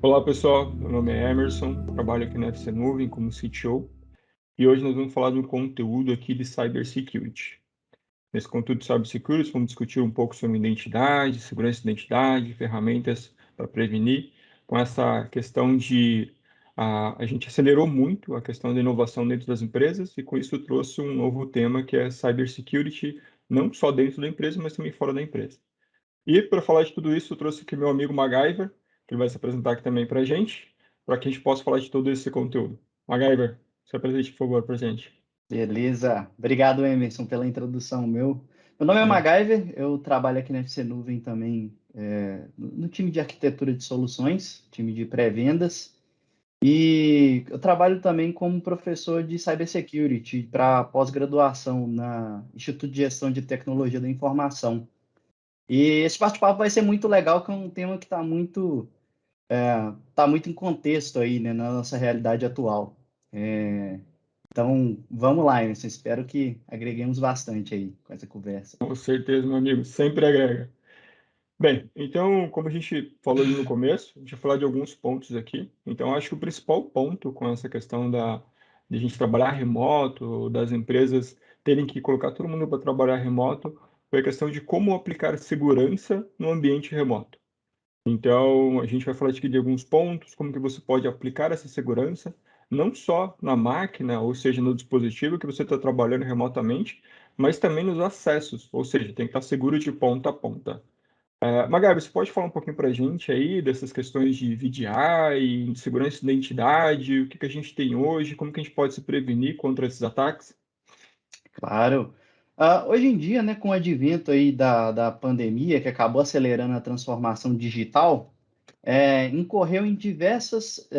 Olá pessoal, meu nome é Emerson, trabalho aqui na FC Nuvem como CTO e hoje nós vamos falar de um conteúdo aqui de Cybersecurity. Nesse conteúdo de Cybersecurity vamos discutir um pouco sobre identidade, segurança de identidade, ferramentas para prevenir, com essa questão de a gente acelerou muito a questão da inovação dentro das empresas e com isso trouxe um novo tema que é Cybersecurity, não só dentro da empresa, mas também fora da empresa. E para falar de tudo isso, eu trouxe aqui meu amigo MacGyver, que ele vai se apresentar aqui também para a gente, para que a gente possa falar de todo esse conteúdo. MacGyver, se apresente, por favor, para a gente. Beleza. Obrigado, Emerson, pela introdução. Meu nome é Bom, MacGyver, eu trabalho aqui na FC Nuvem também, no time de arquitetura de soluções, time de pré-vendas, e eu trabalho também como professor de Cybersecurity para pós-graduação na Instituto de Gestão de Tecnologia da Informação. E esse bate-papo vai ser muito legal, que é um tema que tá muito em contexto aí, né, na nossa realidade atual. Então, vamos lá, Emerson. Espero que agreguemos bastante aí com essa conversa. com certeza, meu amigo, sempre agrega. Bem, então, como a gente falou ali no começo, a gente vai falar de alguns pontos aqui. Então, acho que o principal ponto com essa questão de a gente trabalhar remoto, das empresas terem que colocar todo mundo para trabalhar remoto, foi a questão de como aplicar segurança no ambiente remoto. Então, a gente vai falar aqui de alguns pontos, como que você pode aplicar essa segurança, não só na máquina, ou seja, no dispositivo que você está trabalhando remotamente, mas também nos acessos, ou seja, tem que estar seguro de ponta a ponta. Magabi, você pode falar um pouquinho para a gente aí dessas questões de VDI, de segurança de identidade, o que que a gente tem hoje, como que a gente pode se prevenir contra esses ataques? Claro. Hoje em dia, né, com o advento aí da pandemia, que acabou acelerando a transformação digital, incorreu em diversas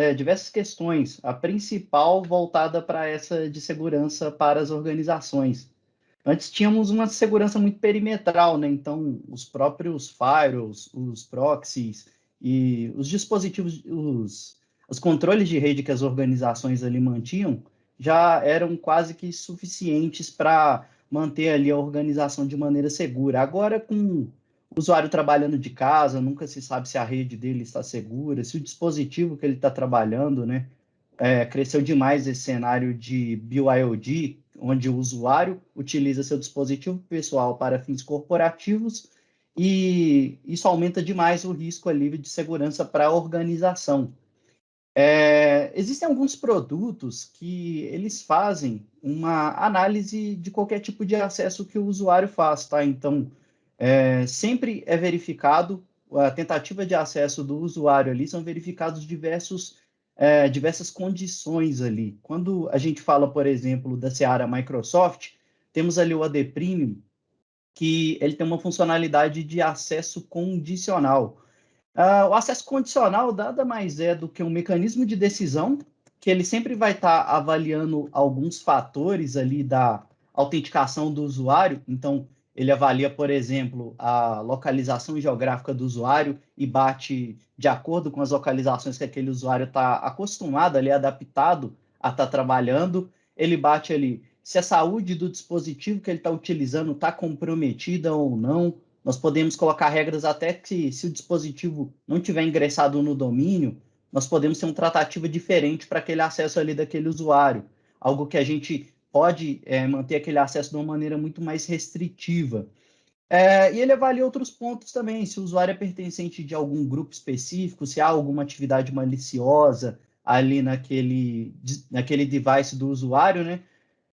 questões, a principal voltada para essa de segurança para as organizações. Antes tínhamos uma segurança muito perimetral, né? Então, os próprios firewalls, os proxies e os dispositivos, os controles de rede que as organizações ali mantinham já eram quase que suficientes para manter ali a organização de maneira segura. Agora, com o usuário trabalhando de casa, nunca se sabe se a rede dele está segura, se o dispositivo que ele está trabalhando, né, cresceu demais esse cenário de BYOD, onde o usuário utiliza seu dispositivo pessoal para fins corporativos, e isso aumenta demais o risco ali de segurança para a organização. Existem alguns produtos que eles fazem uma análise de qualquer tipo de acesso que o usuário faz, tá? Então, sempre é verificado a tentativa de acesso do usuário ali, são verificados diversas condições ali. Quando a gente fala, por exemplo, da Seara Microsoft, temos ali o AD Premium, que ele tem uma funcionalidade de acesso condicional. O acesso condicional nada mais é do que um mecanismo de decisão que ele sempre vai estar avaliando alguns fatores ali da autenticação do usuário. Então, ele avalia, por exemplo, a localização geográfica do usuário e bate de acordo com as localizações que aquele usuário está acostumado ali, adaptado a estar trabalhando. Ele bate ali se a saúde do dispositivo que ele está utilizando está comprometida ou não. Nós podemos colocar regras até que, se o dispositivo não tiver ingressado no domínio, nós podemos ter uma tratativa diferente para aquele acesso ali daquele usuário. Algo que a gente pode manter aquele acesso de uma maneira muito mais restritiva. E ele avalia outros pontos também, se o usuário é pertencente de algum grupo específico, se há alguma atividade maliciosa ali naquele device do usuário, né?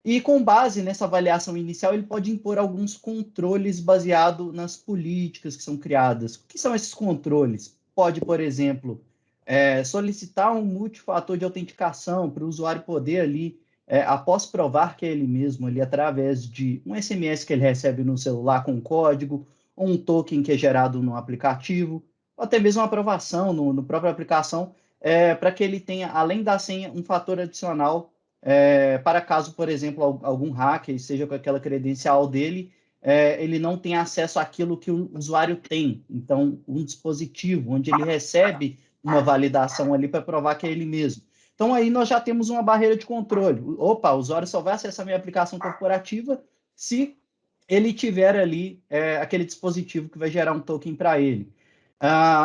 E com base nessa avaliação inicial, ele pode impor alguns controles baseado nas políticas que são criadas. O que são esses controles? Pode, por exemplo, solicitar um multifator de autenticação para o usuário poder ali, após provar que é ele mesmo, ali através de um SMS que ele recebe no celular com código, ou um token que é gerado no aplicativo, ou até mesmo uma aprovação no próprio aplicação, para que ele tenha, além da senha, um fator adicional para caso, por exemplo, algum hacker esteja com aquela credencial dele, ele não tenha acesso àquilo que o usuário tem. Então, um dispositivo onde ele recebe uma validação ali para provar que é ele mesmo. Então, aí nós já temos uma barreira de controle. Opa, o usuário só vai acessar minha aplicação corporativa se ele tiver ali aquele dispositivo que vai gerar um token para ele.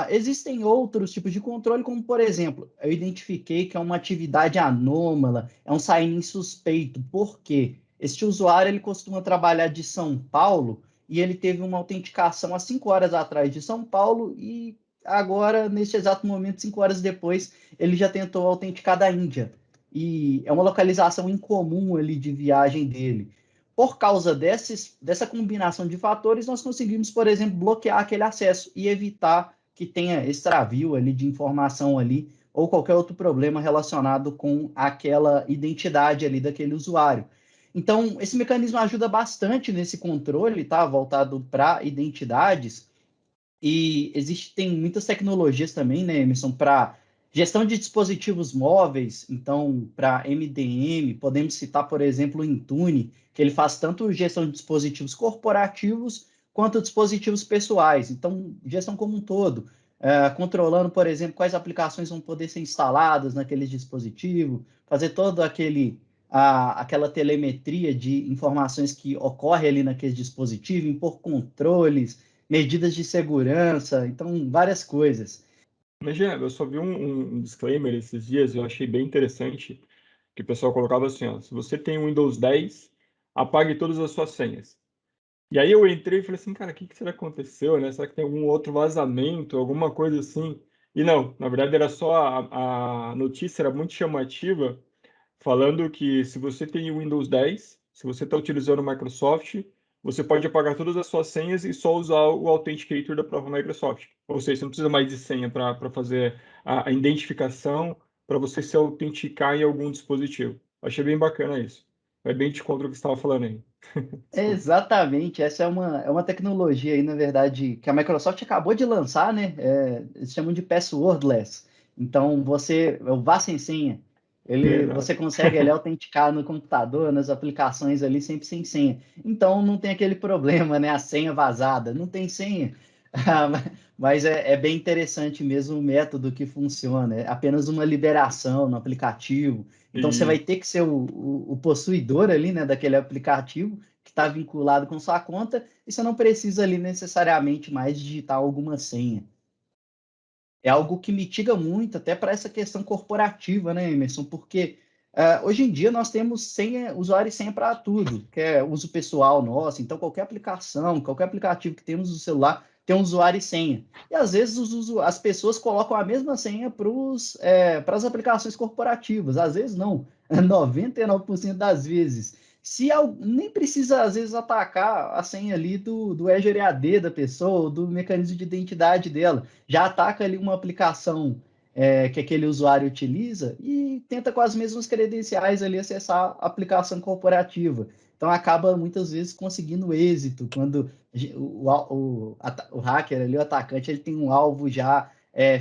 Existem outros tipos de controle, como, por exemplo, eu identifiquei que é uma atividade anômala, é um sign-in suspeito. Por quê? Este usuário ele costuma trabalhar de São Paulo e ele teve uma autenticação há 5 horas atrás de São Paulo e agora, neste exato momento, 5 horas depois, ele já tentou autenticar da Índia. E é uma localização incomum ali de viagem dele. Por causa dessa combinação de fatores, nós conseguimos, por exemplo, bloquear aquele acesso e evitar que tenha extravio ali de informação ali ou qualquer outro problema relacionado com aquela identidade ali daquele usuário. Então, esse mecanismo ajuda bastante nesse controle, tá? Voltado para identidades, e existem muitas tecnologias também, né, Emerson, para gestão de dispositivos móveis. Então, para MDM, podemos citar, por exemplo, o Intune, que ele faz tanto gestão de dispositivos corporativos quanto dispositivos pessoais. Então, gestão como um todo, controlando, por exemplo, quais aplicações vão poder ser instaladas naquele dispositivo, fazer todo aquela telemetria de informações que ocorre ali naquele dispositivo, impor controles, medidas de segurança, então várias coisas. Mas, Jean, eu só vi um disclaimer esses dias, eu achei bem interessante, que o pessoal colocava assim, ó, se você tem o Windows 10, apague todas as suas senhas. E aí eu entrei e falei assim, cara, o que será que aconteceu, né? Será que tem algum outro vazamento, alguma coisa assim? E não, na verdade era só a notícia era muito chamativa, falando que se você tem o Windows 10, se você está utilizando o Microsoft, você pode apagar todas as suas senhas e só usar o Authenticator da própria Microsoft. Ou seja, você não precisa mais de senha para fazer a identificação, para você se autenticar em algum dispositivo. Achei bem bacana isso. É bem de contra o que você estava falando aí. Desculpa. Exatamente, essa é uma tecnologia aí, na verdade, que a Microsoft acabou de lançar, né? Eles chamam de passwordless. Então, o vá sem senha, você Verdade. consegue ali autenticar no computador, nas aplicações ali, sempre sem senha. Então, não tem aquele problema, né? A senha vazada, não tem senha. Mas é bem interessante mesmo o método que funciona. É apenas uma liberação no aplicativo. Então, você vai E ter que ser o possuidor ali, né, daquele aplicativo que está vinculado com sua conta, e você não precisa ali necessariamente mais digitar alguma senha. É algo que mitiga muito até para essa questão corporativa, né, Emerson? Porque hoje em dia nós temos senha, usuário e senha para tudo, que é uso pessoal nosso. Então, qualquer aplicação, qualquer aplicativo que temos no celular tem um usuário e senha. E às vezes as pessoas colocam a mesma senha para as aplicações corporativas. Às vezes não, 99% das vezes. Nem precisa, às vezes, atacar a senha ali do Azure AD da pessoa, ou do mecanismo de identidade dela. Já ataca ali uma aplicação que aquele usuário utiliza e tenta com as mesmas credenciais ali acessar a aplicação corporativa. Então acaba muitas vezes conseguindo êxito quando o hacker ali, o atacante, ele tem um alvo já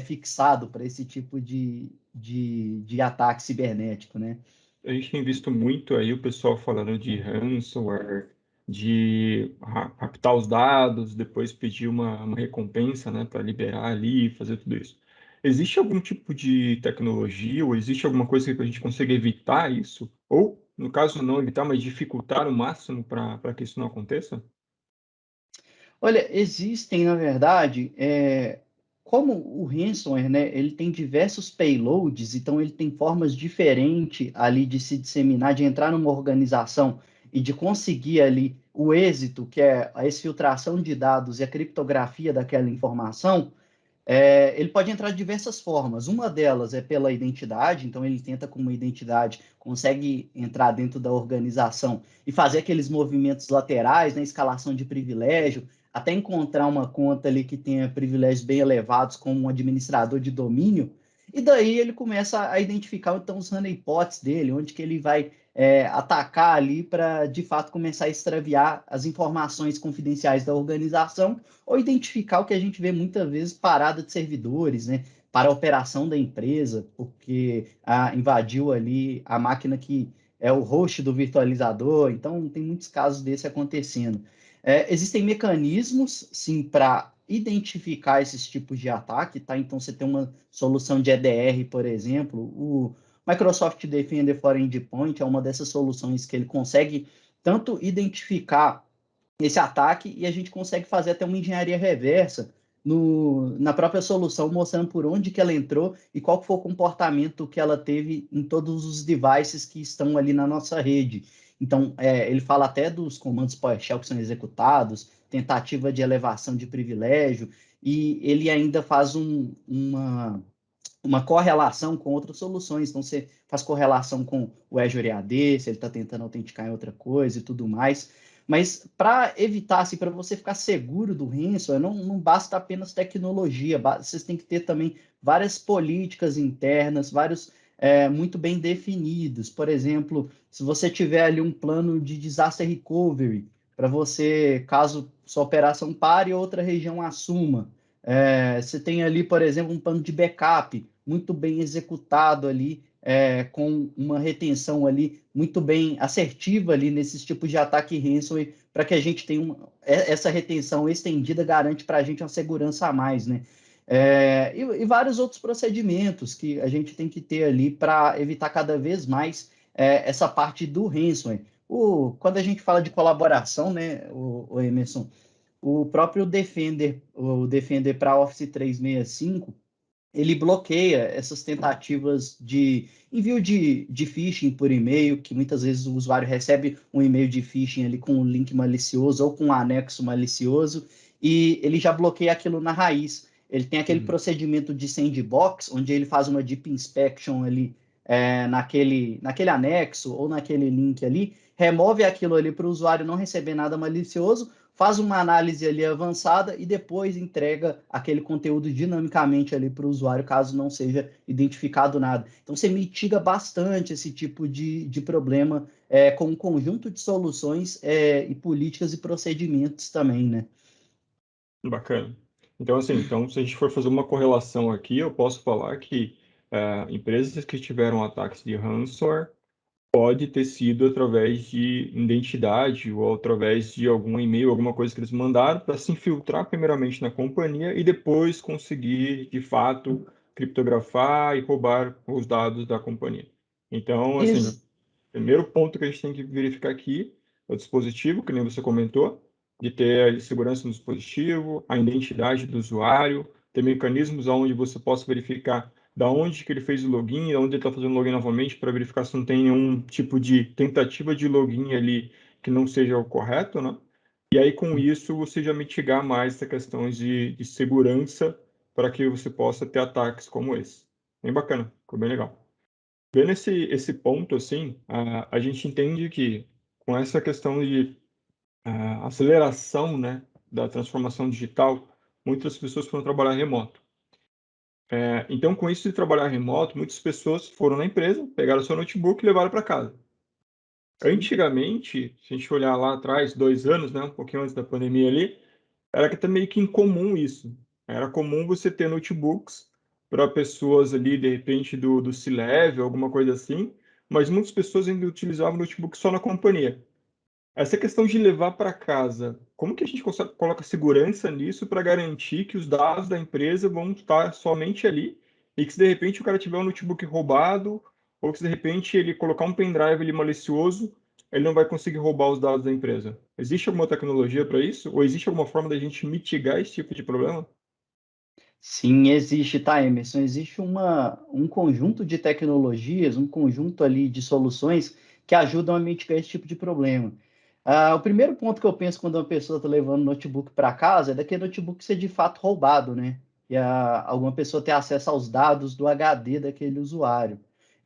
fixado para esse tipo de ataque cibernético, né? a gente tem visto muito aí o pessoal falando de ransomware, de raptar os dados, depois pedir uma recompensa, né, para liberar ali e fazer tudo isso. Existe algum tipo de tecnologia ou existe alguma coisa que a gente consiga evitar isso? Ou, no caso, não evitar, mas dificultar o máximo para que isso não aconteça? Olha, existem, na verdade, como o ransomware, né, ele tem diversos payloads, então ele tem formas diferentes ali de se disseminar, de entrar numa organização e de conseguir ali o êxito, que é a exfiltração de dados e a criptografia daquela informação. Ele pode entrar de diversas formas. Uma delas é pela identidade, então ele tenta com uma identidade, consegue entrar dentro da organização e fazer aqueles movimentos laterais, né, escalação de privilégio, até encontrar uma conta ali que tenha privilégios bem elevados, como um administrador de domínio, e daí ele começa a identificar então os honeypots dele, onde que ele vai atacar ali para de fato começar a extraviar as informações confidenciais da organização ou identificar o que a gente vê muitas vezes parada de servidores, né? Para a operação da empresa, porque invadiu ali a máquina que é o host do virtualizador. Então, tem muitos casos desse acontecendo. Existem mecanismos, sim, para identificar esses tipos de ataque, tá? Então, você tem uma solução de EDR, por exemplo, o Microsoft Defender for Endpoint é uma dessas soluções que ele consegue tanto identificar esse ataque e a gente consegue fazer até uma engenharia reversa na própria solução, mostrando por onde que ela entrou e qual foi o comportamento que ela teve em todos os devices que estão ali na nossa rede. Então, ele fala até dos comandos PowerShell que são executados, tentativa de elevação de privilégio, e ele ainda faz uma correlação com outras soluções. Então, você faz correlação com o Azure AD, se ele está tentando autenticar em outra coisa e tudo mais. Mas para evitar, assim, para você ficar seguro do ransomware, não basta apenas tecnologia, vocês têm que ter também várias políticas internas, vários muito bem definidos. Por exemplo, se você tiver ali um plano de disaster recovery, para você, caso sua operação pare, outra região assuma. Você tem ali, por exemplo, um plano de backup muito bem executado ali, com uma retenção ali muito bem assertiva ali nesses tipos de ataque ransomware, para que a gente tenha essa retenção estendida garante para a gente uma segurança a mais, né? E vários outros procedimentos que a gente tem que ter ali para evitar cada vez mais essa parte do ransomware. Quando a gente fala de colaboração, né, o Emerson, o próprio Defender, o Defender para Office 365, ele bloqueia essas tentativas de envio de phishing por e-mail, que muitas vezes o usuário recebe um e-mail de phishing ali com um link malicioso ou com um anexo malicioso, e ele já bloqueia aquilo na raiz. Ele tem aquele Uhum. procedimento de sandbox, onde ele faz uma deep inspection ali naquele anexo ou naquele link ali, remove aquilo ali para o usuário não receber nada malicioso, faz uma análise ali avançada e depois entrega aquele conteúdo dinamicamente ali para o usuário, caso não seja identificado nada. Então, você mitiga bastante esse tipo de problema com um conjunto de soluções e políticas e procedimentos também, né? Bacana. Então, assim, então, se a gente for fazer uma correlação aqui, eu posso falar que empresas que tiveram ataques de ransomware pode ter sido através de identidade ou através de algum e-mail, alguma coisa que eles mandaram para se infiltrar primeiramente na companhia e depois conseguir, de fato, criptografar e roubar os dados da companhia. Então, assim, o Ex primeiro ponto que a gente tem que verificar aqui é o dispositivo, que nem você comentou, de ter a segurança no dispositivo, a identidade do usuário, ter mecanismos onde você possa verificar da onde que ele fez o login, da onde ele está fazendo o login novamente, para verificar se não tem nenhum tipo de tentativa de login ali que não seja o correto, né? E aí, com isso, você já mitigar mais essa questão de segurança para que você possa ter ataques como esse. Bem bacana, ficou bem legal. Vendo esse ponto, assim, a gente entende que com essa questão de aceleração, né, da transformação digital, muitas pessoas foram trabalhar remoto. Então, com isso de trabalhar remoto, muitas pessoas foram na empresa, pegaram seu notebook e levaram para casa. Sim. Antigamente, se a gente olhar lá atrás, 2 anos, né, um pouquinho antes da pandemia ali, era que tá meio que incomum isso. Era comum você ter notebooks para pessoas ali, de repente, do C-Level, alguma coisa assim, mas muitas pessoas ainda utilizavam notebook só na companhia. Essa questão de levar para casa, como que a gente coloca segurança nisso para garantir que os dados da empresa vão estar somente ali e que se de repente o cara tiver um notebook roubado ou que se de repente ele colocar um pendrive ali malicioso, ele não vai conseguir roubar os dados da empresa? Existe alguma tecnologia para isso? Ou existe alguma forma da gente mitigar esse tipo de problema? Sim, existe, tá, Emerson? Existe um conjunto de tecnologias, um conjunto ali de soluções que ajudam a mitigar esse tipo de problema. O primeiro ponto que eu penso quando uma pessoa está levando notebook para casa é daquele notebook ser de fato roubado, né? E alguma pessoa ter acesso aos dados do HD daquele usuário.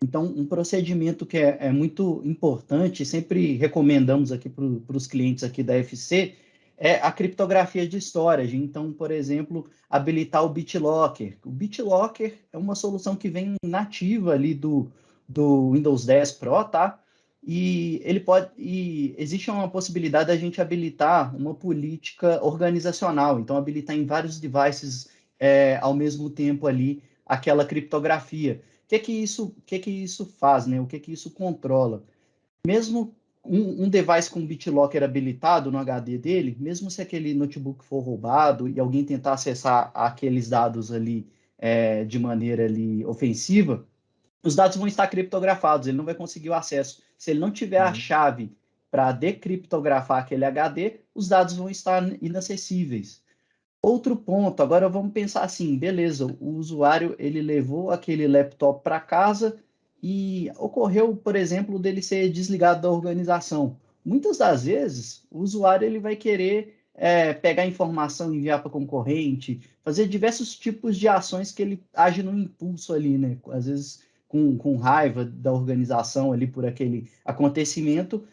Então, um procedimento que é muito importante, sempre recomendamos aqui para os clientes aqui da FC, é a criptografia de storage. Então, por exemplo, habilitar o BitLocker. O BitLocker é uma solução que vem nativa ali do Windows 10 Pro, tá? E existe uma possibilidade da gente habilitar uma política organizacional, então habilitar em vários devices ao mesmo tempo ali aquela criptografia. O que que isso faz, né? O que que isso controla? Mesmo um device com BitLocker habilitado no HD dele, mesmo se aquele notebook for roubado e alguém tentar acessar aqueles dados ali de maneira ali ofensiva, os dados vão estar criptografados, ele não vai conseguir o acesso. Se ele não tiver a Uhum. chave para decriptografar aquele HD, os dados vão estar inacessíveis. Outro ponto, agora vamos pensar assim, beleza, o usuário ele levou aquele laptop para casa e ocorreu, por exemplo, dele ser desligado da organização. Muitas das vezes, o usuário ele vai querer pegar informação, enviar para concorrente, fazer diversos tipos de ações que ele age no impulso ali, né? Às vezes com raiva da organização ali por aquele acontecimento.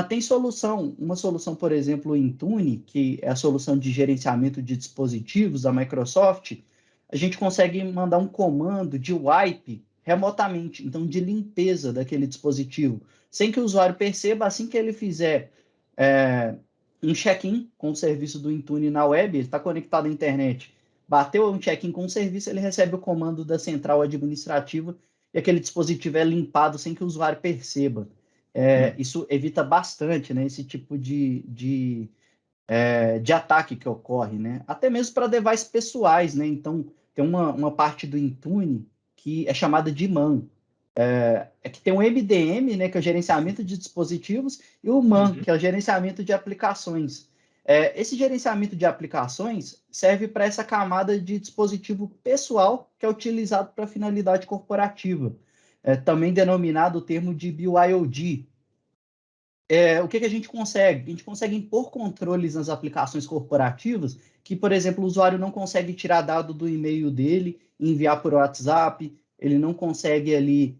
Tem solução, uma solução, por exemplo, o Intune, que é a solução de gerenciamento de dispositivos da Microsoft, a gente consegue mandar um comando de wipe remotamente, então de limpeza daquele dispositivo, sem que o usuário perceba, assim que ele fizer é, um check-in com o serviço do Intune na web, ele está conectado à internet, bateu um check-in com o serviço, ele recebe o comando da central administrativa e aquele dispositivo é limpado sem que o usuário perceba. Hum. Isso evita bastante, né, esse tipo de ataque que ocorre, né? Até mesmo para devices pessoais, né? Então, tem uma parte do Intune que é chamada de MAN. É que tem o MDM, né, que é o gerenciamento de dispositivos, e o MAN, Uhum. que é o gerenciamento de aplicações. Esse gerenciamento de aplicações serve para essa camada de dispositivo pessoal que é utilizado para finalidade corporativa, também denominado o termo de BYOD. O que a gente consegue? A gente consegue impor controles nas aplicações corporativas que, por exemplo, o usuário não consegue tirar dado do e-mail dele, enviar por WhatsApp, ele não consegue ali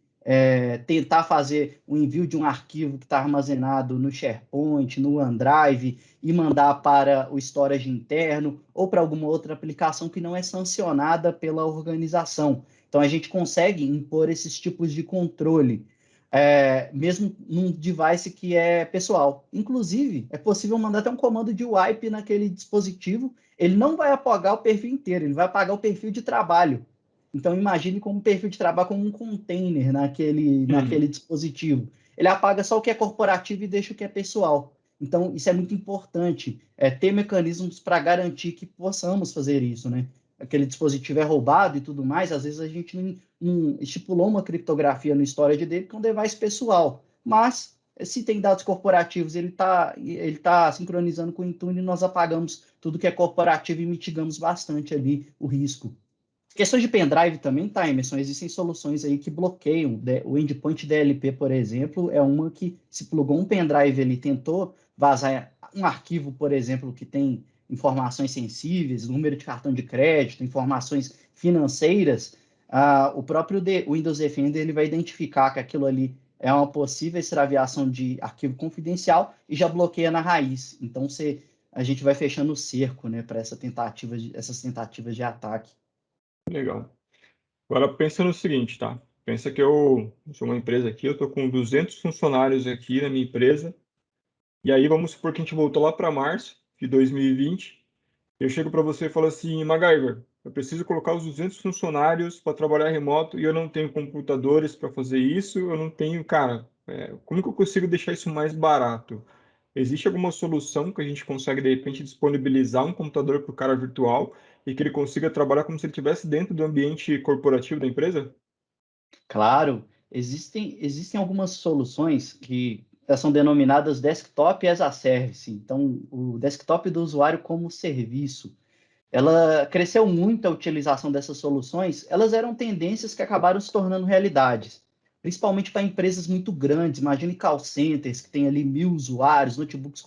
tentar fazer o envio de um arquivo que está armazenado no SharePoint, no OneDrive e mandar para o storage interno ou para alguma outra aplicação que não é sancionada pela organização. Então, a gente consegue impor esses tipos de controle mesmo num device que é pessoal. Inclusive, é possível mandar até um comando de wipe naquele dispositivo. Ele não vai apagar o perfil inteiro, ele vai apagar o perfil de trabalho. Então, imagine como um perfil de trabalho como um container naquele Uhum. dispositivo. Ele apaga só o que é corporativo e deixa o que é pessoal. Então, isso é muito importante, ter mecanismos para garantir que possamos fazer isso, né? Aquele dispositivo é roubado e tudo mais, às vezes a gente não estipulou uma criptografia no storage dele, que é um device pessoal. Mas, se tem dados corporativos, ele tá sincronizando com o Intune, nós apagamos tudo que é corporativo e mitigamos bastante ali o risco. Questões de pendrive também, tá, Emerson? Existem soluções aí que bloqueiam. O endpoint DLP, por exemplo, é uma que se plugou um pendrive ali, tentou vazar um arquivo, por exemplo, que tem informações sensíveis, número de cartão de crédito, informações financeiras, o próprio Windows Defender ele vai identificar que aquilo ali é uma possível extraviação de arquivo confidencial e já bloqueia na raiz. Então, a gente vai fechando o cerco, né, para essas tentativas de ataque. Legal. Agora pensa no seguinte, tá? Pensa que eu sou uma empresa aqui, eu estou com 200 funcionários aqui na minha empresa, e aí vamos supor que a gente voltou lá para março de 2020. Eu chego para você e falo assim, MacGyver, eu preciso colocar os 200 funcionários para trabalhar remoto e eu não tenho computadores para fazer isso, eu não tenho, cara, como que eu consigo deixar isso mais barato? Existe alguma solução que a gente consegue, de repente, disponibilizar um computador para o cara virtual e que ele consiga trabalhar como se ele estivesse dentro do ambiente corporativo da empresa? Claro, existem algumas soluções que são denominadas desktop as a service. Então, o desktop do usuário como serviço. Ela cresceu muito a utilização dessas soluções, elas eram tendências que acabaram se tornando realidades, principalmente para empresas muito grandes. Imagine call centers que tem ali 1.000 usuários, notebooks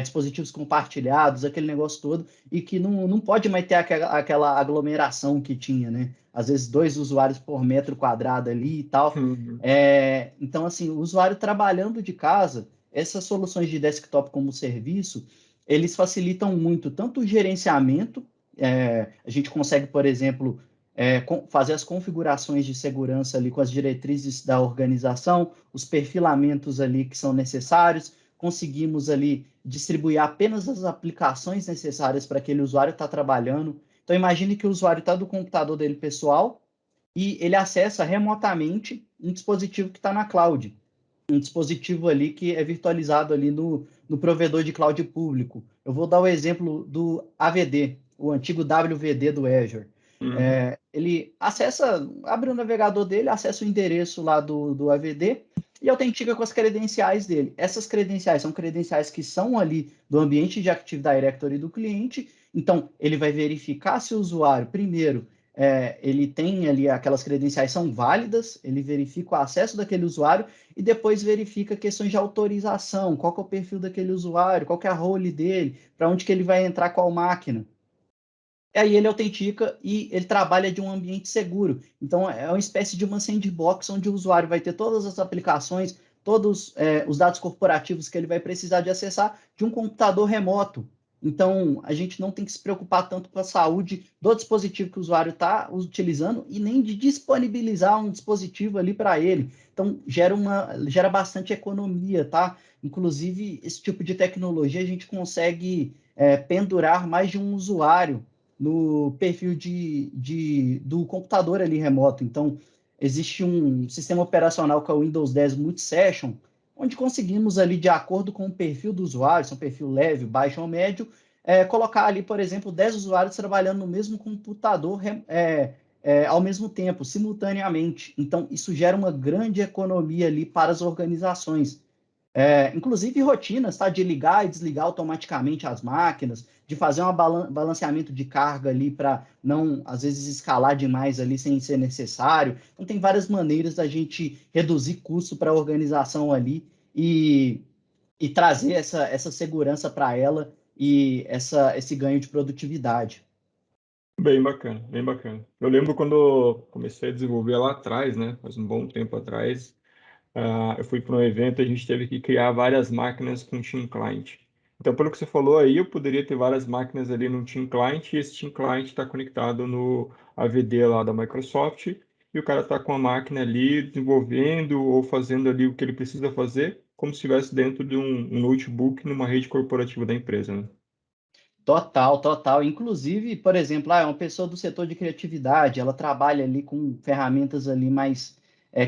dispositivos compartilhados, aquele negócio todo, e que não pode mais ter aquela aglomeração que tinha, né? Às vezes 2 usuários por metro quadrado ali e tal. Uhum. Então, assim, o usuário trabalhando de casa, essas soluções de desktop como serviço, eles facilitam muito tanto o gerenciamento, a gente consegue, por exemplo, fazer as configurações de segurança ali com as diretrizes da organização, os perfilamentos ali que são necessários, conseguimos ali distribuir apenas as aplicações necessárias para aquele usuário estar trabalhando. Então, imagine que o usuário está do computador dele pessoal e ele acessa remotamente um dispositivo que está na cloud, um dispositivo ali que é virtualizado ali no provedor de cloud público. Eu vou dar o exemplo do AVD, o antigo WVD do Azure. Uhum. Ele acessa, abre o navegador dele, acessa o endereço lá do AVD e autentica com as credenciais dele. Essas credenciais são credenciais que são ali do ambiente de Active Directory do cliente, então ele vai verificar se o usuário, primeiro, ele tem ali aquelas credenciais são válidas, ele verifica o acesso daquele usuário e depois verifica questões de autorização, qual que é o perfil daquele usuário, qual que é a role dele, para onde que ele vai entrar, qual máquina. E aí ele autentica e ele trabalha de um ambiente seguro. Então, é uma espécie de uma sandbox onde o usuário vai ter todas as aplicações, todos os dados corporativos que ele vai precisar de acessar de um computador remoto. Então, a gente não tem que se preocupar tanto com a saúde do dispositivo que o usuário está utilizando e nem de disponibilizar um dispositivo ali para ele. Então, gera bastante economia, tá? Inclusive, esse tipo de tecnologia a gente consegue pendurar mais de um usuário no perfil do computador ali remoto. Então, existe um sistema operacional que é o Windows 10 Multisession, onde conseguimos ali, de acordo com o perfil do usuário, se é um perfil leve, baixo ou médio, colocar ali, por exemplo, 10 usuários trabalhando no mesmo computador ao mesmo tempo, simultaneamente. Então, isso gera uma grande economia ali para as organizações. Inclusive rotinas, tá? De ligar e desligar automaticamente as máquinas, de fazer um balanceamento de carga ali para não, às vezes, escalar demais ali sem ser necessário. Então, tem várias maneiras da gente reduzir custo para a organização ali e trazer essa segurança para ela e esse ganho de produtividade. Bem bacana, bem bacana. Eu lembro quando eu comecei a desenvolver lá atrás, né, faz um bom tempo atrás, eu fui para um evento e a gente teve que criar várias máquinas com Team Client. Então, pelo que você falou aí, eu poderia ter várias máquinas ali no Team Client e esse Team Client está conectado no AVD lá da Microsoft e o cara está com a máquina ali desenvolvendo ou fazendo ali o que ele precisa fazer, como se estivesse dentro de um notebook numa rede corporativa da empresa, né? Total, total. Inclusive, por exemplo, é uma pessoa do setor de criatividade, ela trabalha ali com ferramentas ali mais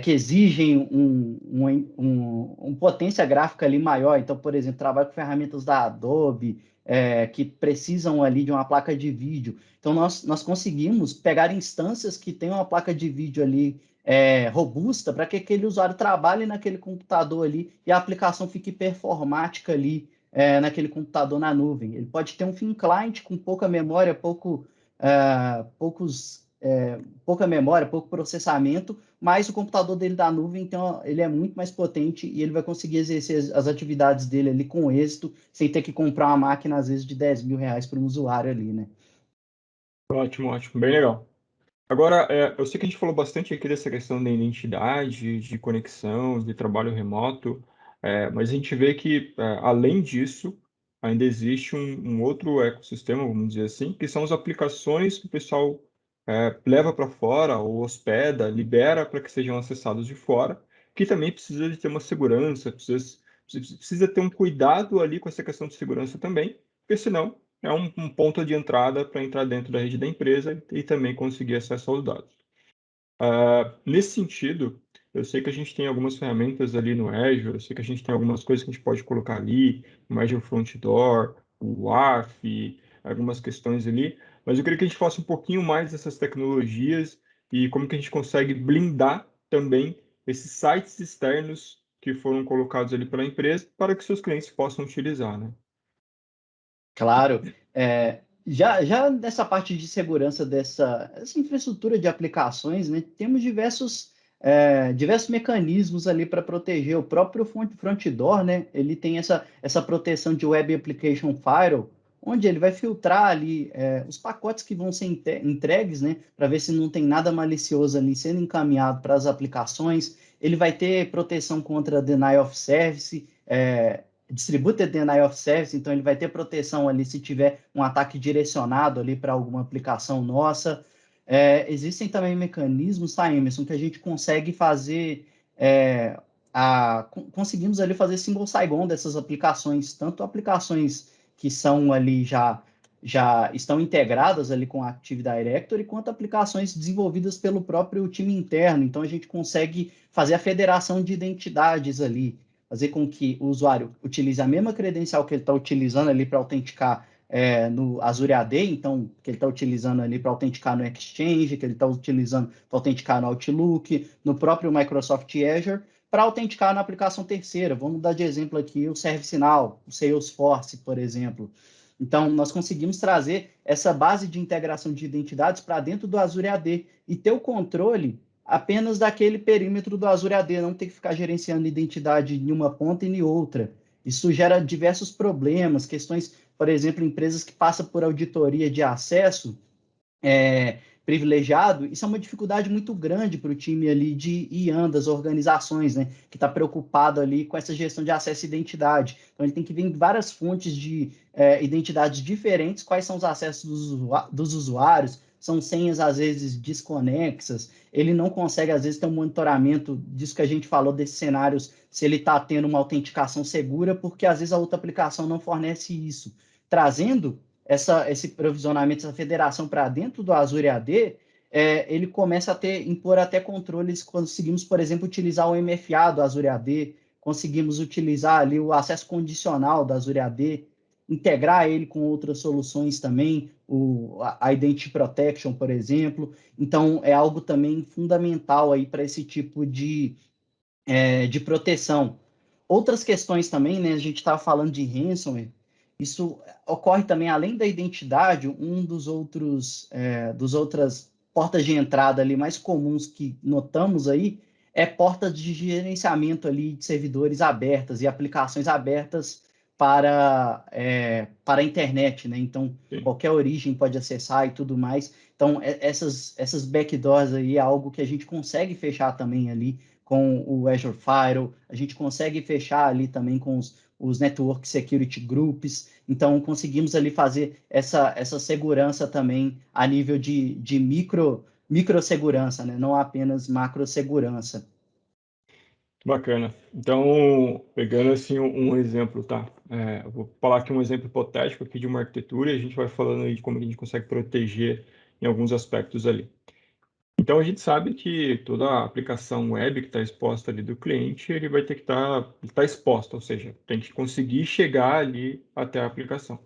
que exigem um potência gráfica ali maior. Então, por exemplo, trabalha com ferramentas da Adobe, que precisam ali de uma placa de vídeo. Então, nós conseguimos pegar instâncias que têm uma placa de vídeo ali robusta para que aquele usuário trabalhe naquele computador ali e a aplicação fique performática ali naquele computador na nuvem. Ele pode ter um thin client com pouca memória, pouca memória, pouco processamento, mas o computador dele da nuvem, então, ele é muito mais potente e ele vai conseguir exercer as atividades dele ali com êxito, sem ter que comprar uma máquina, às vezes, de R$ 10.000 para um usuário ali, né? Ótimo, ótimo, bem legal. Agora, eu sei que a gente falou bastante aqui dessa questão da identidade, de conexão, de trabalho remoto, mas a gente vê que, além disso, ainda existe um outro ecossistema, vamos dizer assim, que são as aplicações que o pessoal leva para fora ou hospeda, libera para que sejam acessados de fora, que também precisa de ter uma segurança, precisa ter um cuidado ali com essa questão de segurança também, porque senão é um ponto de entrada para entrar dentro da rede da empresa e também conseguir acesso aos dados. Nesse sentido, eu sei que a gente tem algumas ferramentas ali no Azure, eu sei que a gente tem algumas coisas que a gente pode colocar ali, o Azure Front Door, o WAF, algumas questões ali, mas eu queria que a gente falasse um pouquinho mais dessas tecnologias e como que a gente consegue blindar também esses sites externos que foram colocados ali pela empresa para que seus clientes possam utilizar, né? Claro. Já nessa parte de segurança essa infraestrutura de aplicações, né, temos diversos mecanismos ali para proteger o próprio front door, né? Ele tem essa proteção de Web Application Firewall, onde ele vai filtrar ali os pacotes que vão ser entregues, né, para ver se não tem nada malicioso ali sendo encaminhado para as aplicações. Ele vai ter proteção contra denial of service, distributed denial of service, então ele vai ter proteção ali se tiver um ataque direcionado ali para alguma aplicação nossa. Existem também mecanismos, tá, Emerson, que a gente consegue fazer, conseguimos ali fazer single sign-on dessas aplicações, tanto aplicações que são ali já estão integradas ali com a Active Directory, quanto aplicações desenvolvidas pelo próprio time interno. Então, a gente consegue fazer a federação de identidades ali, fazer com que o usuário utilize a mesma credencial que ele está utilizando ali para autenticar no Azure AD, então, que ele está utilizando ali para autenticar no Exchange, que ele está utilizando para autenticar no Outlook, no próprio Microsoft Azure, para autenticar na aplicação terceira. Vamos dar de exemplo aqui o ServiceNow, o Salesforce, por exemplo. Então, nós conseguimos trazer essa base de integração de identidades para dentro do Azure AD e ter o controle apenas daquele perímetro do Azure AD, não ter que ficar gerenciando identidade em uma ponta e em outra. Isso gera diversos problemas, questões, por exemplo, empresas que passam por auditoria de acesso privilegiado, isso é uma dificuldade muito grande para o time ali de IAM das organizações, né, que está preocupado ali com essa gestão de acesso e identidade. Então, ele tem que ver em várias fontes de identidades diferentes, quais são os acessos dos usuários, são senhas, às vezes, desconexas, ele não consegue, às vezes, ter um monitoramento disso que a gente falou, desses cenários, se ele está tendo uma autenticação segura, porque, às vezes, a outra aplicação não fornece isso. Trazendo esse provisionamento, essa federação para dentro do Azure AD, ele começa a impor até controles. Conseguimos, por exemplo, utilizar o MFA do Azure AD, conseguimos utilizar ali o acesso condicional do Azure AD, integrar ele com outras soluções também, a Identity Protection, por exemplo. Então, é algo também fundamental aí para esse tipo de proteção. Outras questões também, né? A gente estava falando de ransomware. Isso ocorre também, além da identidade, dos outras portas de entrada ali mais comuns que notamos aí é portas de gerenciamento ali de servidores abertas e aplicações abertas para a internet, né? Então, Sim. qualquer origem pode acessar e tudo mais. Então, essas backdoors aí é algo que a gente consegue fechar também ali com o Azure Firewall, a gente consegue fechar ali também com os Network Security Groups, então conseguimos ali fazer essa segurança também a nível de microsegurança, né? Não apenas macrosegurança. Bacana. Então, pegando assim um exemplo, tá? Eu vou falar aqui um exemplo hipotético aqui de uma arquitetura e a gente vai falando aí de como a gente consegue proteger em alguns aspectos ali. Então, a gente sabe que toda a aplicação web que está exposta ali do cliente, ele vai ter que estar exposta, ou seja, tem que conseguir chegar ali até a aplicação.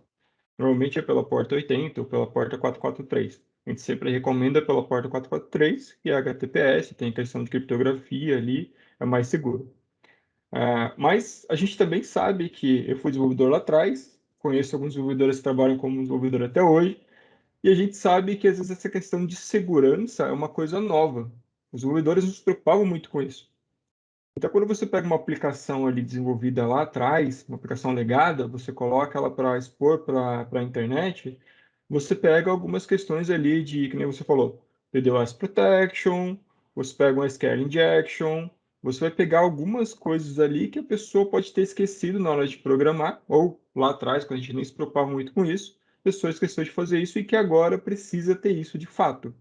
Normalmente é pela porta 80 ou pela porta 443. A gente sempre recomenda pela porta 443, que é HTTPS, tem questão de criptografia ali, é mais seguro. Mas a gente também sabe que eu fui desenvolvedor lá atrás, conheço alguns desenvolvedores que trabalham como desenvolvedor até hoje, e a gente sabe que às vezes essa questão de segurança é uma coisa nova. Os desenvolvedores não se preocupavam muito com isso. Então, quando você pega uma aplicação ali desenvolvida lá atrás, uma aplicação legada, você coloca ela para expor para a internet, você pega algumas questões ali de, que nem você falou, DDoS Protection, você pega um SQL Injection, você vai pegar algumas coisas ali que a pessoa pode ter esquecido na hora de programar, ou lá atrás, quando a gente nem se preocupava muito com isso, a pessoa esqueceu de fazer isso e que agora precisa ter isso de fato.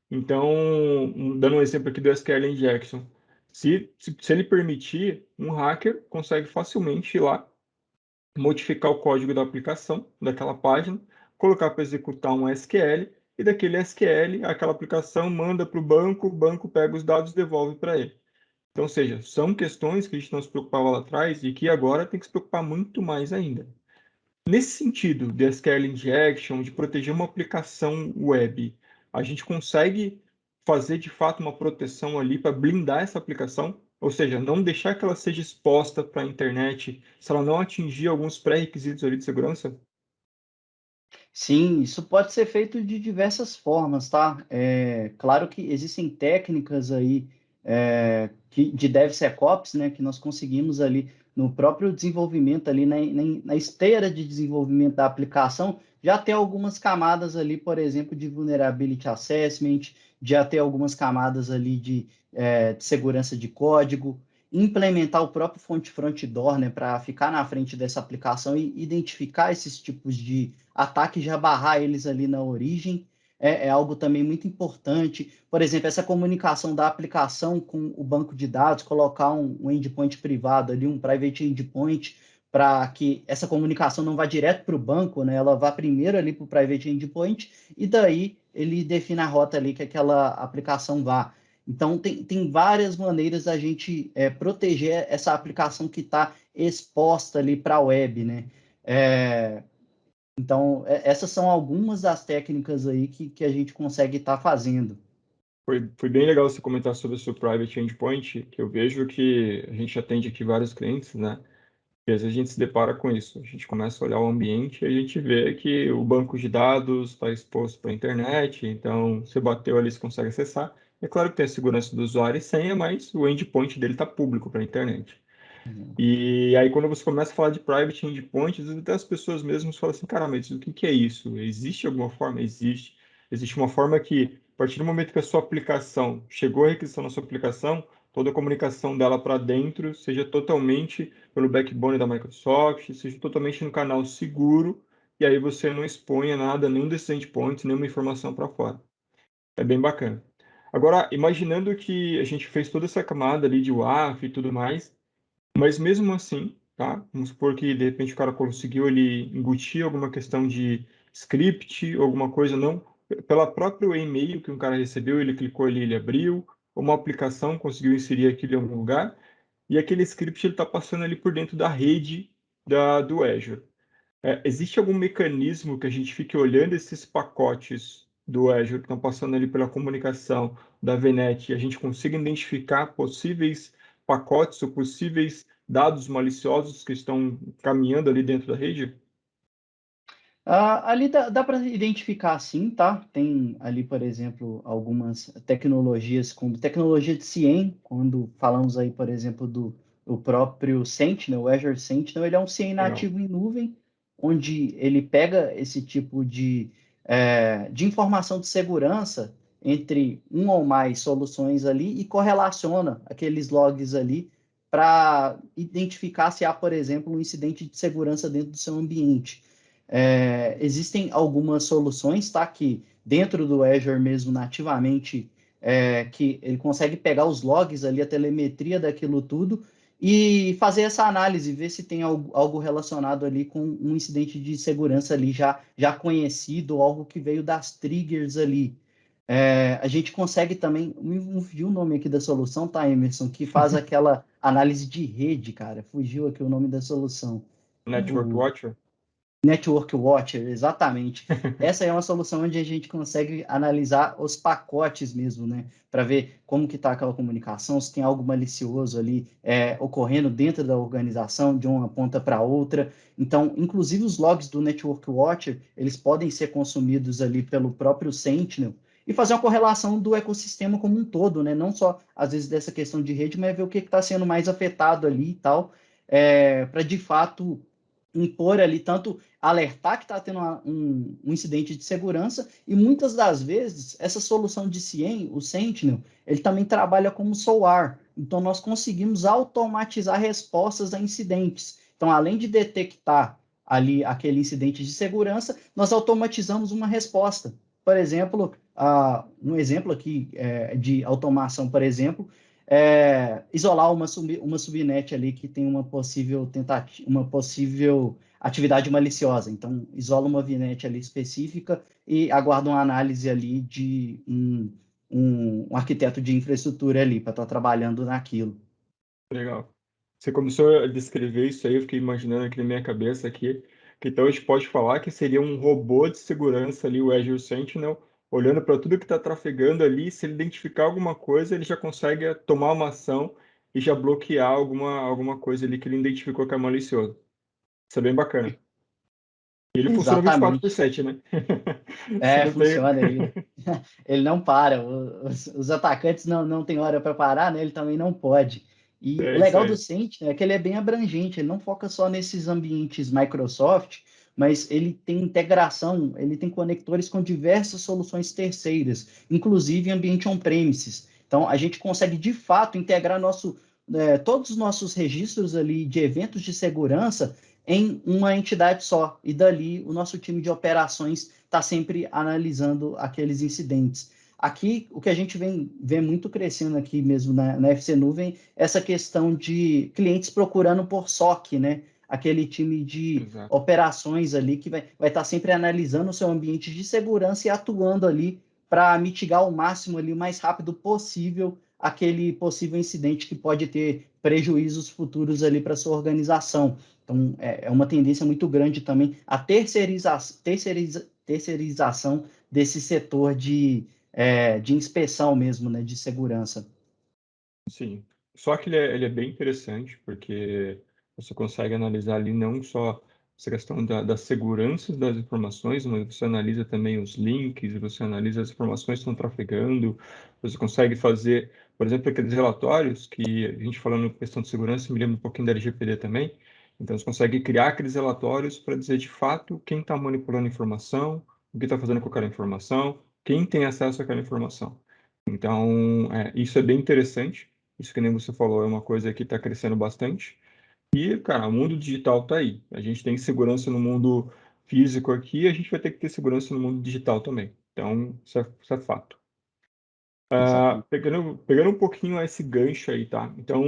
Então, dando um exemplo aqui do SQL Injection, se ele permitir, um hacker consegue facilmente ir lá, modificar o código da aplicação, daquela página, colocar para executar um SQL, e daquele SQL, aquela aplicação manda para o banco pega os dados e devolve para ele. Então, ou seja, são questões que a gente não se preocupava lá atrás e que agora tem que se preocupar muito mais ainda. Nesse sentido, de SQL injection, de proteger uma aplicação web, a gente consegue fazer de fato uma proteção ali para blindar essa aplicação, ou seja, não deixar que ela seja exposta para a internet se ela não atingir alguns pré-requisitos ali de segurança? Sim, isso pode ser feito de diversas formas, tá? Claro que existem técnicas aí de DevSecOps, né, que nós conseguimos ali no próprio desenvolvimento, ali na esteira de desenvolvimento da aplicação, já ter algumas camadas ali, por exemplo, de Vulnerability Assessment, já ter algumas camadas ali de segurança de código, implementar o próprio front door, né, para ficar na frente dessa aplicação e identificar esses tipos de ataque, já barrar eles ali na origem, é algo também muito importante. Por exemplo, essa comunicação da aplicação com o banco de dados, colocar um endpoint privado ali, um private endpoint, para que essa comunicação não vá direto para o banco, né? Ela vá primeiro ali para o private endpoint e daí ele define a rota ali que aquela aplicação vá. Então, tem várias maneiras da gente proteger essa aplicação que está exposta ali para a web, né? Então, essas são algumas das técnicas aí que a gente consegue estar fazendo. Foi bem legal você comentar sobre o seu private endpoint, que eu vejo que a gente atende aqui vários clientes, né? E às vezes a gente se depara com isso. A gente começa a olhar o ambiente e a gente vê que o banco de dados está exposto para a internet, então você bateu ali, você consegue acessar. É claro que tem a segurança do usuário e senha, mas o endpoint dele está público para a internet. Uhum. E aí, quando você começa a falar de private endpoint, às vezes até as pessoas mesmas falam assim, cara, mas o que que é isso? Existe alguma forma? Existe. Existe uma forma que, a partir do momento que a sua aplicação chegou a requisição na sua aplicação, toda a comunicação dela para dentro seja totalmente pelo backbone da Microsoft, seja totalmente no canal seguro, e aí você não exponha nada, nenhum desses endpoints, nenhuma informação para fora. É bem bacana. Agora, imaginando que a gente fez toda essa camada ali de WAF e tudo mais, mas mesmo assim, tá? Vamos supor que de repente o cara conseguiu ele embutir alguma questão de script, alguma coisa não, pela próprio e-mail que um cara recebeu, ele clicou ali, ele abriu, ou uma aplicação conseguiu inserir aquilo em algum lugar, e aquele script ele está passando ali por dentro da rede do Azure. Existe algum mecanismo que a gente fique olhando esses pacotes do Azure que estão passando ali pela comunicação da VNet e a gente consiga identificar possíveis pacotes ou possíveis dados maliciosos que estão caminhando ali dentro da rede? Ali dá para identificar sim, tá? Tem ali, por exemplo, algumas tecnologias, como tecnologia de CIEM, quando falamos aí, por exemplo, do o próprio Sentinel, o Azure Sentinel, ele é um CIEM Legal. nativo em nuvem, onde ele pega esse tipo de informação de segurança entre uma ou mais soluções ali e correlaciona aqueles logs ali para identificar se há, por exemplo, um incidente de segurança dentro do seu ambiente. Existem algumas soluções, tá? Que dentro do Azure mesmo, nativamente, que ele consegue pegar os logs ali, a telemetria daquilo tudo, e fazer essa análise, ver se tem algo relacionado ali com um incidente de segurança ali já conhecido, algo que veio das triggers ali. A gente consegue também, me fugiu o nome aqui da solução, tá, Emerson? Que faz aquela análise de rede, cara. Fugiu aqui o nome da solução. Network Watcher? Network Watcher, exatamente. Essa é uma solução onde a gente consegue analisar os pacotes mesmo, né? Para ver como que está aquela comunicação, se tem algo malicioso ali ocorrendo dentro da organização, de uma ponta para outra. Então, inclusive os logs do Network Watcher, eles podem ser consumidos ali pelo próprio Sentinel e fazer uma correlação do ecossistema como um todo, né? Não só, às vezes, dessa questão de rede, mas ver o que está sendo mais afetado ali e tal, para de fato impor ali tanto alertar que está tendo um incidente de segurança e muitas das vezes essa solução de CIEM, o Sentinel, ele também trabalha como SOAR. Então nós conseguimos automatizar respostas a incidentes. Então além de detectar ali aquele incidente de segurança, nós automatizamos uma resposta. Por exemplo, um exemplo aqui de automação, por exemplo, isolar uma subnet ali que tem uma possível tentativa, uma possível atividade maliciosa. Então, isola uma VNet ali específica e aguarda uma análise ali de um arquiteto de infraestrutura ali para estar trabalhando naquilo. Legal. Você começou a descrever isso aí, eu fiquei imaginando aqui na minha cabeça aqui, que então a gente pode falar que seria um robô de segurança ali, o Azure Sentinel, olhando para tudo que está trafegando ali, se ele identificar alguma coisa, ele já consegue tomar uma ação e já bloquear alguma coisa ali que ele identificou que é malicioso. Isso é bem bacana. E ele funciona 24 por Exatamente. 7, né? Você não tem... Funciona ele não para. Os atacantes não têm hora para parar, né? Ele também não pode. E o É isso legal do aí. Sentinel é que ele é bem abrangente, ele não foca só nesses ambientes Microsoft, mas ele tem integração, ele tem conectores com diversas soluções terceiras, inclusive ambiente on-premises. Então, a gente consegue, de fato, integrar todos os nossos registros ali de eventos de segurança em uma entidade só. E dali o nosso time de operações está sempre analisando aqueles incidentes. Aqui, o que a gente vê muito crescendo aqui mesmo na FC Nuvem, essa questão de clientes procurando por SOC, né? Aquele time de Exato. operações ali que vai estar sempre analisando o seu ambiente de segurança e atuando ali para mitigar ao máximo ali o mais rápido possível aquele possível incidente que pode ter prejuízos futuros ali para sua organização. Então, é uma tendência muito grande também a terceirização desse setor de inspeção mesmo, né, de segurança. Sim. Só que ele é bem interessante, porque você consegue analisar ali não só essa questão da segurança das informações, mas você analisa também os links, você analisa as informações que estão trafegando, você consegue fazer, por exemplo, aqueles relatórios que a gente falando em questão de segurança, me lembra um pouquinho da LGPD também. Então, você consegue criar aqueles relatórios para dizer de fato quem está manipulando a informação, o que está fazendo com aquela informação, quem tem acesso àquela informação. Então, isso é bem interessante. Isso que nem você falou, é uma coisa que está crescendo bastante. E, cara, o mundo digital está aí. A gente tem segurança no mundo físico aqui, a gente vai ter que ter segurança no mundo digital também. Então, isso é fato. Isso aí. Pegando um pouquinho esse gancho aí, tá? Então,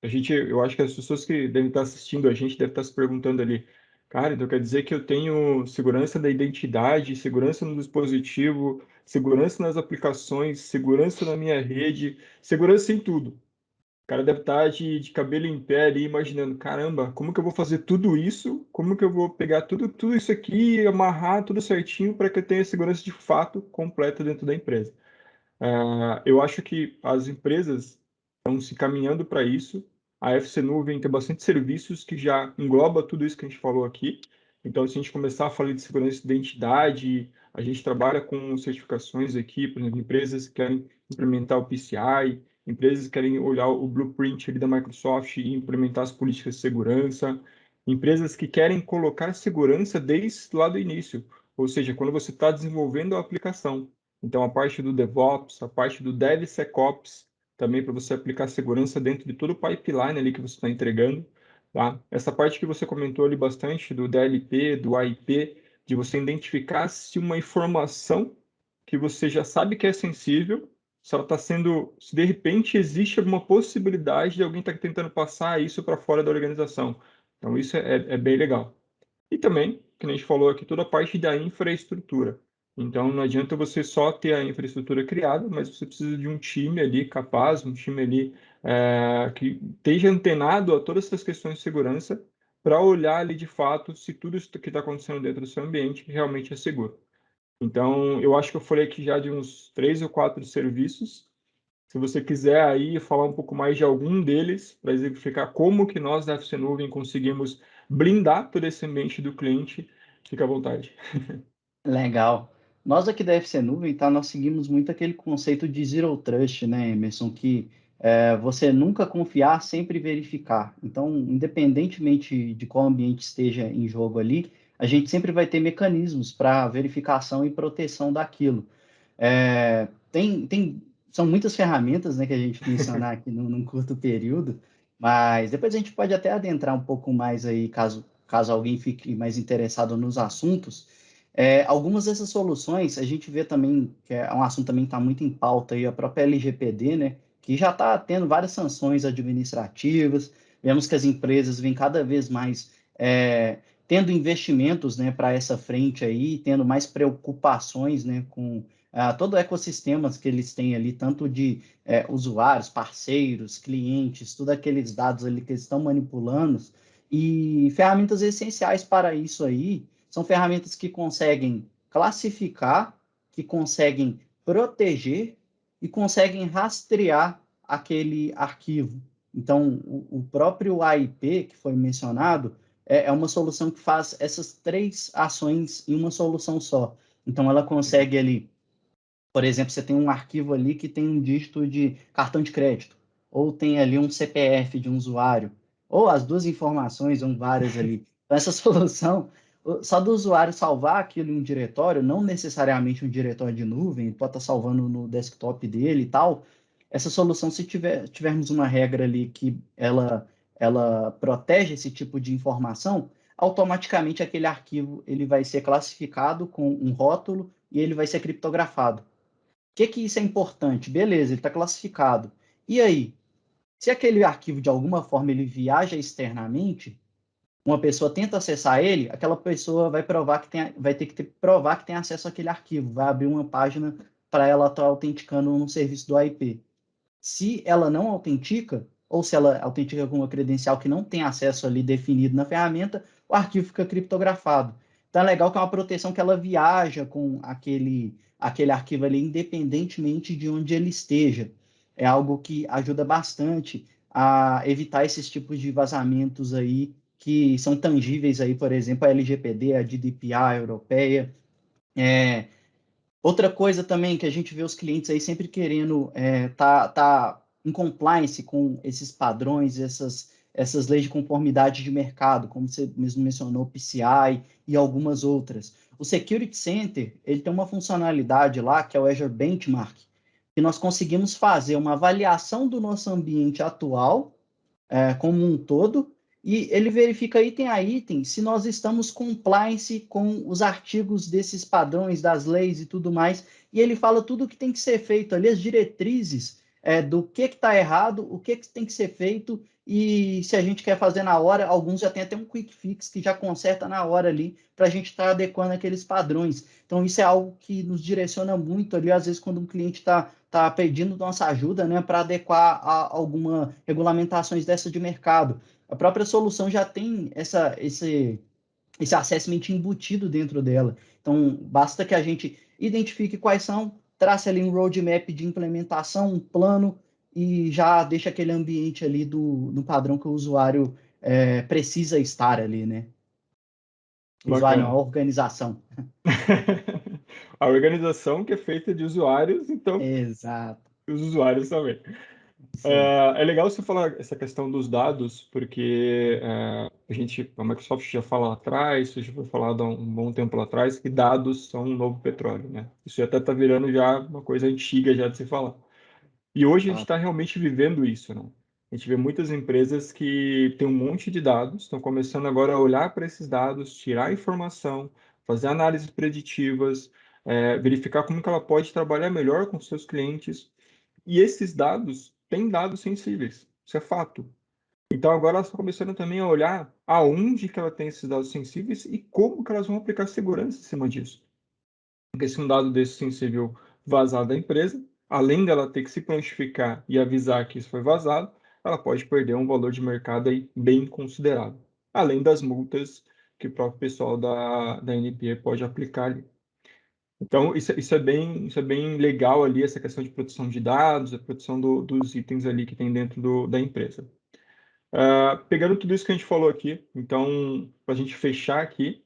eu acho que as pessoas que devem estar assistindo a gente devem estar se perguntando ali, cara, então quer dizer que eu tenho segurança da identidade, segurança no dispositivo, segurança nas aplicações, segurança na minha rede, segurança em tudo. O cara deve estar de cabelo em pé ali, imaginando, caramba, como que eu vou fazer tudo isso? Como que eu vou pegar tudo isso aqui e amarrar tudo certinho para que eu tenha segurança de fato completa dentro da empresa? Eu acho que as empresas estão se caminhando para isso. A FC Nuvem tem bastante serviços que já engloba tudo isso que a gente falou aqui. Então, se a gente começar a falar de segurança de identidade, a gente trabalha com certificações aqui, por exemplo, empresas que querem implementar o PCI, empresas que querem olhar o blueprint ali da Microsoft e implementar as políticas de segurança, empresas que querem colocar segurança desde lá do início, ou seja, quando você está desenvolvendo a aplicação. Então, a parte do DevOps, a parte do DevSecOps, também para você aplicar segurança dentro de todo o pipeline ali que você está entregando, tá? Essa parte que você comentou ali bastante do DLP, do AIP, de você identificar se uma informação que você já sabe que é sensível, se ela está sendo, se de repente existe alguma possibilidade de alguém estar tentando passar isso para fora da organização. Então, isso é bem legal. E também, que a gente falou aqui, toda a parte da infraestrutura. Então, não adianta você só ter a infraestrutura criada, mas você precisa de um time ali capaz, um time ali que esteja antenado a todas essas questões de segurança para olhar ali de fato se tudo isso que está acontecendo dentro do seu ambiente realmente é seguro. Então, eu acho que eu falei aqui já de uns 3 ou 4 serviços. Se você quiser aí falar um pouco mais de algum deles, para exemplificar como que nós da FC Nuvem conseguimos blindar todo esse ambiente do cliente, fica à vontade. Legal. Nós aqui da FC Nuvem, tá, nós seguimos muito aquele conceito de Zero Trust, né, Emerson, que você nunca confiar, sempre verificar. Então, independentemente de qual ambiente esteja em jogo ali, a gente sempre vai ter mecanismos para verificação e proteção daquilo. São muitas ferramentas, né, que a gente mencionar aqui num curto período, mas depois a gente pode até adentrar um pouco mais aí, caso alguém fique mais interessado nos assuntos. Algumas dessas soluções a gente vê também, que é um assunto também que está muito em pauta aí, a própria LGPD, né, que já está tendo várias sanções administrativas, vemos que as empresas vêm cada vez mais tendo investimentos, né, para essa frente aí, tendo mais preocupações, né, com todo o ecossistema que eles têm ali, tanto de usuários, parceiros, clientes, todos aqueles dados ali que eles estão manipulando, e ferramentas essenciais para isso aí são ferramentas que conseguem classificar, que conseguem proteger e conseguem rastrear aquele arquivo. Então, o próprio AIP, que foi mencionado, é uma solução que faz essas três ações em uma solução só. Então, ela consegue ali, por exemplo, você tem um arquivo ali que tem um dígito de cartão de crédito, ou tem ali um CPF de um usuário, ou as duas informações, ou várias ali. Então, essa solução, só do usuário salvar aquilo em um diretório, não necessariamente um diretório de nuvem, ele pode estar salvando no desktop dele e tal. Essa solução, se tivermos uma regra ali que ela protege esse tipo de informação, automaticamente aquele arquivo ele vai ser classificado com um rótulo e ele vai ser criptografado que isso é importante? Beleza, ele está classificado. E aí? Se aquele arquivo, de alguma forma, ele viaja externamente, uma pessoa tenta acessar ele, aquela pessoa vai ter que provar que tem acesso àquele arquivo, vai abrir uma página para ela estar autenticando no serviço do IP. Se ela não autentica, ou se ela autentica com uma credencial que não tem acesso ali definido na ferramenta, o arquivo fica criptografado. Então é legal que é uma proteção que ela viaja com aquele arquivo ali, independentemente de onde ele esteja. É algo que ajuda bastante a evitar esses tipos de vazamentos aí que são tangíveis aí, por exemplo, a LGPD, a GDPR europeia. Outra coisa também que a gente vê os clientes aí sempre querendo tá em compliance com esses padrões, essas leis de conformidade de mercado, como você mesmo mencionou, PCI e algumas outras. O Security Center, ele tem uma funcionalidade lá, que é o Azure Benchmark, que nós conseguimos fazer uma avaliação do nosso ambiente atual, como um todo, e ele verifica item a item se nós estamos compliance com os artigos desses padrões, das leis e tudo mais, e ele fala tudo o que tem que ser feito ali, as diretrizes do que está errado, o que tem que ser feito, e se a gente quer fazer na hora, alguns já tem até um quick fix que já conserta na hora ali, para a gente estar adequando aqueles padrões. Então, isso é algo que nos direciona muito ali, às vezes, quando um cliente está pedindo nossa ajuda, né, para adequar a alguma regulamentações dessa de mercado. A própria solução já tem esse assessment embutido dentro dela. Então, basta que a gente identifique quais são, trace ali um roadmap de implementação, um plano, e já deixa aquele ambiente ali no padrão que o usuário precisa estar ali, né? O usuário não, a Bacana. organização. A organização que é feita de usuários, então Exato. os usuários também. Isso aí. É legal você falar essa questão dos dados, porque a Microsoft já fala lá atrás, isso já foi falado há um bom tempo lá atrás, que dados são um novo petróleo, né? Isso até está virando já uma coisa antiga já de se falar. E hoje a gente Tá. está realmente vivendo isso, né? A gente vê muitas empresas que têm um monte de dados, estão começando agora a olhar para esses dados, tirar informação, fazer análises preditivas, verificar como que ela pode trabalhar melhor com seus clientes. E esses dados têm dados sensíveis, isso é fato. Então agora elas estão começando também a olhar aonde que ela tem esses dados sensíveis e como que elas vão aplicar segurança em cima disso. Porque se um dado desse sensível vazar da empresa, além dela ter que se prontificar e avisar que isso foi vazado, ela pode perder um valor de mercado aí bem considerável. Além das multas que o próprio pessoal da NPE pode aplicar ali. Então, isso é bem legal ali, essa questão de proteção de dados, a proteção dos itens ali que tem dentro da empresa. Pegando tudo isso que a gente falou aqui, então, para a gente fechar aqui,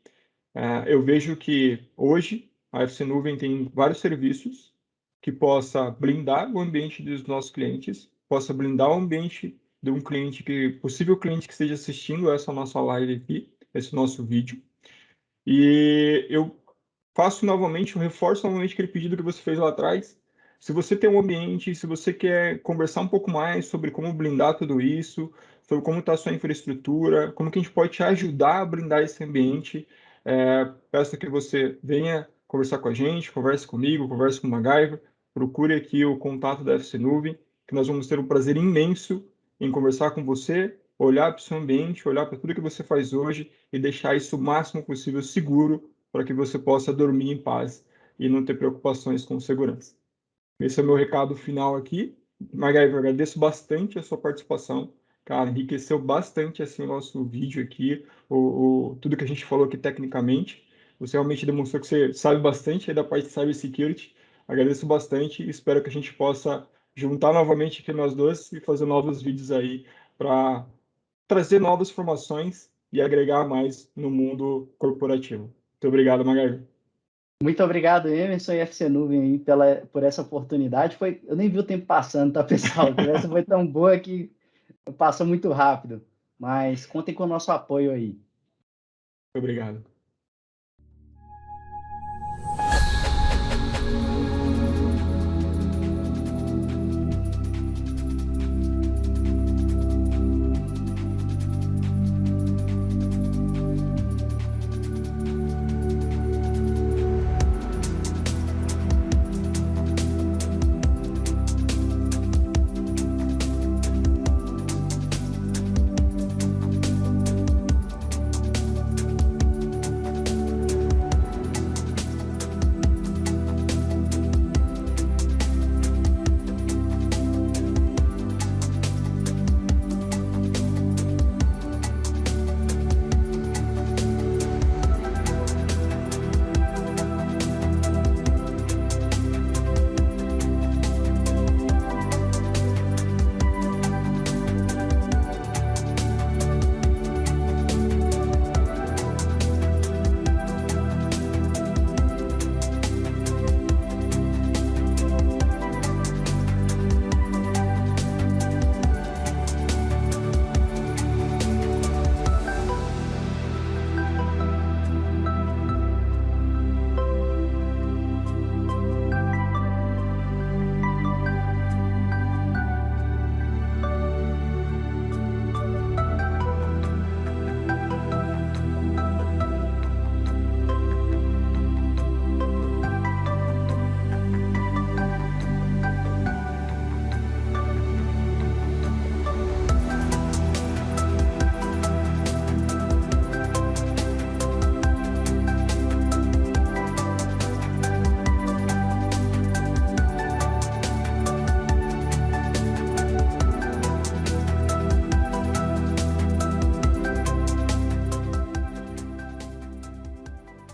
eu vejo que hoje a FC Nuvem tem vários serviços que possa blindar o ambiente dos nossos clientes, possa blindar o ambiente de um cliente possível cliente que esteja assistindo essa nossa live aqui, esse nosso vídeo. E eu faço novamente, eu reforço novamente aquele pedido que você fez lá atrás. Se você tem um ambiente, se você quer conversar um pouco mais sobre como blindar tudo isso, sobre como está a sua infraestrutura, como que a gente pode te ajudar a blindar esse ambiente, peço que você venha conversar com a gente, converse comigo, converse com o MacGyver, procure aqui o contato da FC Nuvem, que nós vamos ter um prazer imenso em conversar com você, olhar para o seu ambiente, olhar para tudo que você faz hoje e deixar isso o máximo possível seguro para que você possa dormir em paz e não ter preocupações com segurança. Esse é o meu recado final aqui. MacGyver, eu agradeço bastante a sua participação. Cara, enriqueceu bastante assim, o nosso vídeo aqui, tudo que a gente falou aqui tecnicamente. Você realmente demonstrou que você sabe bastante aí da parte de cybersecurity. Agradeço bastante e espero que a gente possa juntar novamente aqui nós dois e fazer novos vídeos aí para trazer novas informações e agregar mais no mundo corporativo. Muito obrigado, Magali. Muito obrigado, Emerson e FC Nuvem, aí, por essa oportunidade. Eu nem vi o tempo passando, tá, pessoal? A conversa foi tão boa que passou muito rápido. Mas contem com o nosso apoio aí. Muito obrigado.